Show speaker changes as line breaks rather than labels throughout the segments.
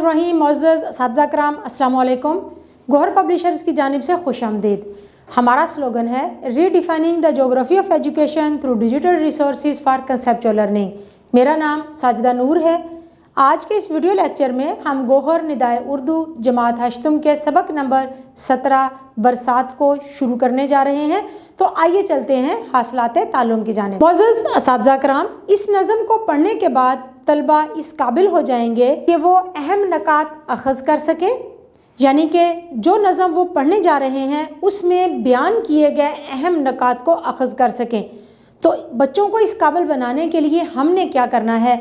बिस्मिल्लाहिर्रहमानिर्रहीम। मुअज़्ज़ज़ असातिज़ा किराम, अस्सलामु अलैकुम। गौहर पब्लिशर्स की जानिब से खुशामदीद। हमारा स्लोगन है redefining the geography of education through digital resources for conceptual learning. मेरा नाम साजिदा नूर है। आज के इस वीडियो लेक्चर में हम गौहर निदाए उर्दू जमात हश्तम के सबक नंबर 17 बरसात को शुरू करने जा रहे हैं। तो आइए चलते हैं हासिलाते ताल्लुम की जानिब। मुअज़्ज़ज़ असातिज़ा किराम, इस नज़म को पढ़ने के बाद तलबा इस काबिल हो जाएंगे कि वो अहम नकात अखज़ कर सकें, यानी कि जो नज़म वो पढ़ने जा रहे हैं उसमें बयान किए गए अहम नकात को अखज़ कर सकें। तो बच्चों को इस काबिल बनाने के लिए हमने क्या करना है,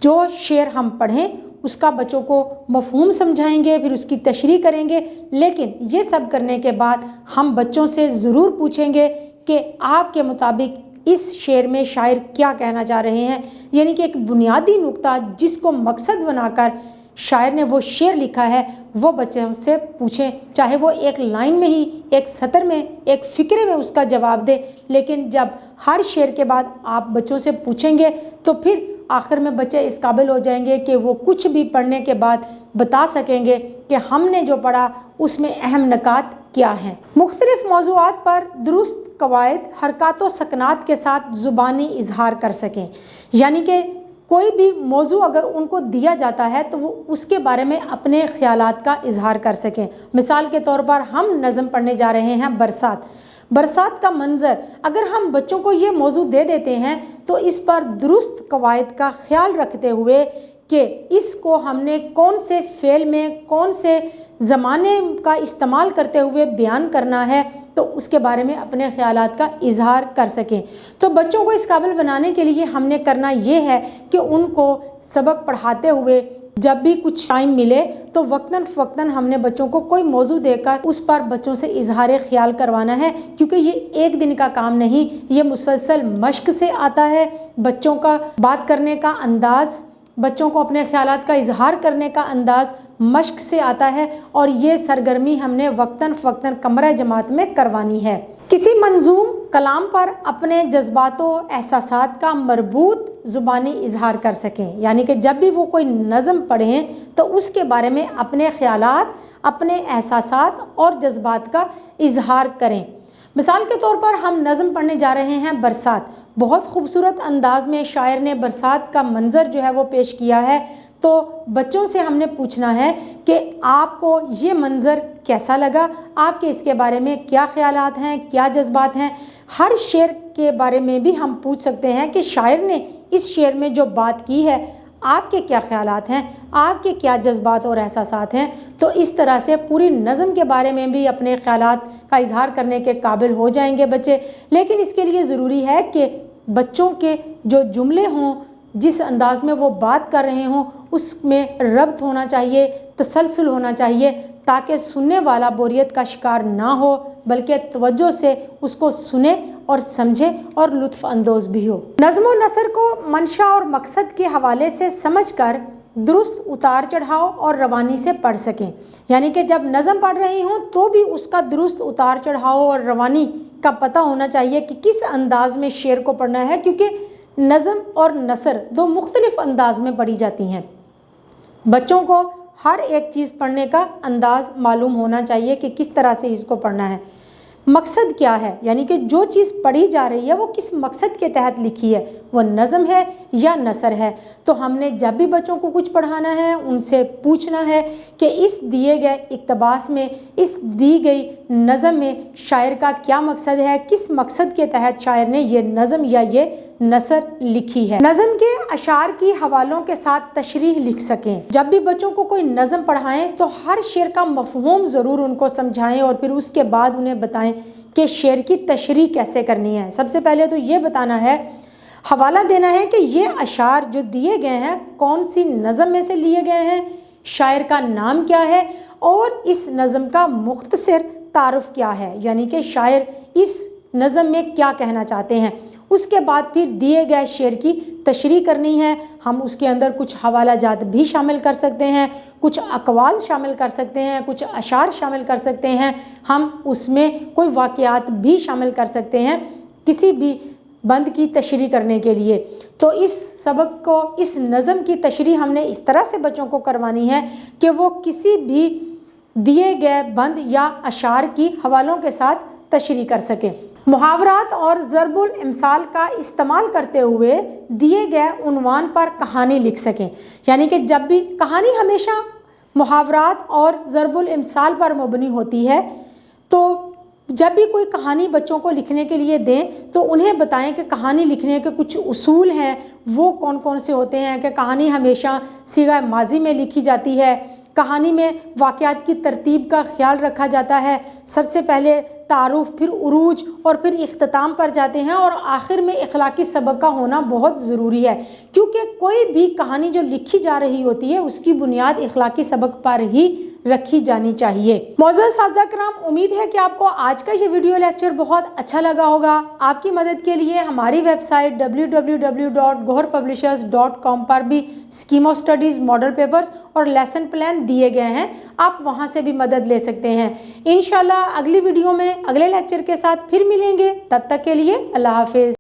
जो शेर हम पढ़ें उसका बच्चों को मफ़हूम समझाएंगे, फिर उसकी तशरीह करेंगे। लेकिन ये सब करने के बाद हम बच्चों से ज़रूर पूछेंगे कि आपके मुताबिक इस शेर में शायर क्या कहना चाह रहे हैं, यानी कि एक बुनियादी नुक्ता जिसको मकसद बनाकर शायर ने वो शेर लिखा है वो बच्चों से पूछें, चाहे वो एक लाइन में ही, एक सतर में, एक फ़िक्रे में उसका जवाब दे। लेकिन जब हर शेर के बाद आप बच्चों से पूछेंगे तो फिर आखिर में बच्चे इस काबिल हो जाएंगे कि वो कुछ भी पढ़ने के बाद बता सकेंगे कि हमने जो पढ़ा उसमें अहम नकात क्या हैं। मुख्तलिफ मौज़ूआत पर दुरुस्त कवायद, हरकत व सकनात के साथ ज़ुबानी इजहार कर सकें, यानी कि कोई भी मौजू अगर उनको दिया जाता है तो वो उसके बारे में अपने ख्यालात का इजहार कर सकें। मिसाल के तौर पर हम नज़म पढ़ने जा रहे हैं बरसात। बरसात का मंज़र अगर हम बच्चों को ये मौजू दे देते हैं तो इस पर दुरुस्त कवायद का ख्याल रखते हुए कि इसको हमने कौन से फ़ेल में, कौन से ज़माने का इस्तेमाल करते हुए बयान करना है, तो उसके बारे में अपने ख़यालात का इजहार कर सकें। तो बच्चों को इस काबिल बनाने के लिए हमने करना ये है कि उनको सबक पढ़ाते हुए जब भी कुछ टाइम मिले तो वक्तन फ़वक्तन हमने बच्चों को कोई मौजू देकर उस पर बच्चों से इजहार ख्याल करवाना है, क्योंकि ये एक दिन का काम नहीं, ये मुसलसल मश्क से आता है। बच्चों का बात करने का अंदाज़, बच्चों को अपने ख्यालात का इजहार करने का अंदाज़ मश्क से आता है और ये सरगर्मी हमने वक्तन फ़वक्तन कमरा जमात में करवानी है। किसी मंजूम कलाम पर अपने जज्बातों एहसासात का मरबूत ज़ुबानी इजहार कर सकें, यानी कि जब भी वो कोई नज़म पढ़ें तो उसके बारे में अपने ख़यालात, अपने एहसासात और जज्बात का इजहार करें। मिसाल के तौर पर हम नज़म पढ़ने जा रहे हैं बरसात। बहुत खूबसूरत अंदाज में शायर ने बरसात का मंज़र जो है वो पेश किया है। तो बच्चों से हमने पूछना है कि आपको ये मंज़र कैसा लगा, आपके इसके बारे में क्या ख्यालात हैं, क्या जज्बात हैं। हर शेर के बारे में भी हम पूछ सकते हैं कि शायर ने इस शेर में जो बात की है आपके क्या ख्यालात हैं, आपके क्या जज्बात और एहसासात हैं। तो इस तरह से पूरी नज़म के बारे में भी अपने ख्यालात का इजहार करने के काबिल हो जाएंगे बच्चे। लेकिन इसके लिए ज़रूरी है कि बच्चों के जो जुमले हों, जिस अंदाज़ में वो बात कर रहे हों, उसमें रब्त होना चाहिए, तसलसल होना चाहिए, ताकि सुनने वाला बोरियत का शिकार ना हो, बल्कि तवज्जो से उसको सुने और समझे और लुत्फ़ अंदोज़ भी हो। नज़्म व नसर को मंशा और मकसद के हवाले से समझकर दुरुस्त उतार चढ़ाव और रवानी से पढ़ सकें, यानी कि जब नज़म पढ़ रही हों तो भी उसका दुरुस्त उतार चढ़ाव और रवानी का पता होना चाहिए कि किस अंदाज़ में शेर को पढ़ना है, क्योंकि नज़म और नसर दो मुख्तलिफ अंदाज में पढ़ी जाती हैं। बच्चों को हर एक चीज़ पढ़ने का अंदाज़ मालूम होना चाहिए कि किस तरह से इसको पढ़ना है। मकसद क्या है, यानी कि जो चीज़ पढ़ी जा रही है वो किस मकसद के तहत लिखी है, वो नज़म है या नसर है। तो हमने जब भी बच्चों को कुछ पढ़ाना है उनसे पूछना है कि इस दिए गए इक़्तिबास में, इस दी गई नज़म में शायर का क्या मकसद है, किस मकसद के तहत शायर ने ये नज़म या ये नसर लिखी है। नज़म के अशार की हवालों के साथ तशरीह लिख सकें। जब भी बच्चों को कोई नज़म पढ़ाएं तो हर शेर का मफ़हूम ज़रूर उनको समझाएं और फिर उसके बाद उन्हें बताएं कि शेर की तशरीह कैसे करनी है। सबसे पहले तो ये बताना है, हवाला देना है कि ये अशार जो दिए गए हैं कौन सी नज़म में से लिए गए हैं, शायर का नाम क्या है और इस नज़म का मुख्तसर तारुफ क्या है, यानी कि शायर इस नज़म में क्या कहना चाहते हैं। उसके बाद फिर दिए गए शेर की तशरीह करनी है। हम उसके अंदर कुछ हवाला जात भी शामिल कर सकते हैं, कुछ अकवाल शामिल कर सकते हैं, कुछ अशार शामिल कर सकते हैं, हम उसमें कोई वाक़यात भी शामिल कर सकते हैं। किसी भी बंद की तशरीह करने के लिए। तो इस सबक को, इस नज़म की तशरीह हमने इस तरह से बच्चों को करवानी है कि वो किसी भी दिए गए बंद या अशार की हवालों के साथ तशरीह कर सकें। मुहावरात और ज़रबुल इम्साल का इस्तेमाल करते हुए दिए गए उन्वान पर कहानी लिख सकें। यानी कि जब भी कहानी हमेशा मुहावरात और ज़रबुल इम्साल पर मबनी होती है, तो जब भी कोई कहानी बच्चों को लिखने के लिए दें तो उन्हें बताएं कि कहानी लिखने के कुछ उसूल हैं, वो कौन कौन से होते हैं। कि कहानी हमेशा सीगा माजी में लिखी जाती है, कहानी में वाक़यात की तरतीब का ख्याल रखा जाता है। सबसे पहले तारुफ, फिर उरूज और फिर इख्तिताम पर जाते हैं, और आखिर में इखलाकी सबक का होना बहुत ज़रूरी है, क्योंकि कोई भी कहानी जो लिखी जा रही होती है उसकी बुनियाद इखलाकी सबक पर ही रखी जानी चाहिए। मौजूद साथीज़ा किराम, उम्मीद है कि आपको आज का ये वीडियो लेक्चर बहुत अच्छा लगा होगा। आपकी मदद के लिए हमारी वेबसाइट www.goharpublishers.com पर भी scheme of studies, model papers और लेसन प्लान दिए गए हैं, आप वहां से भी मदद ले सकते हैं। इंशाल्लाह अगली वीडियो में अगले लेक्चर के साथ फिर मिलेंगे, तब तक के लिए अल्लाह हाफिज़।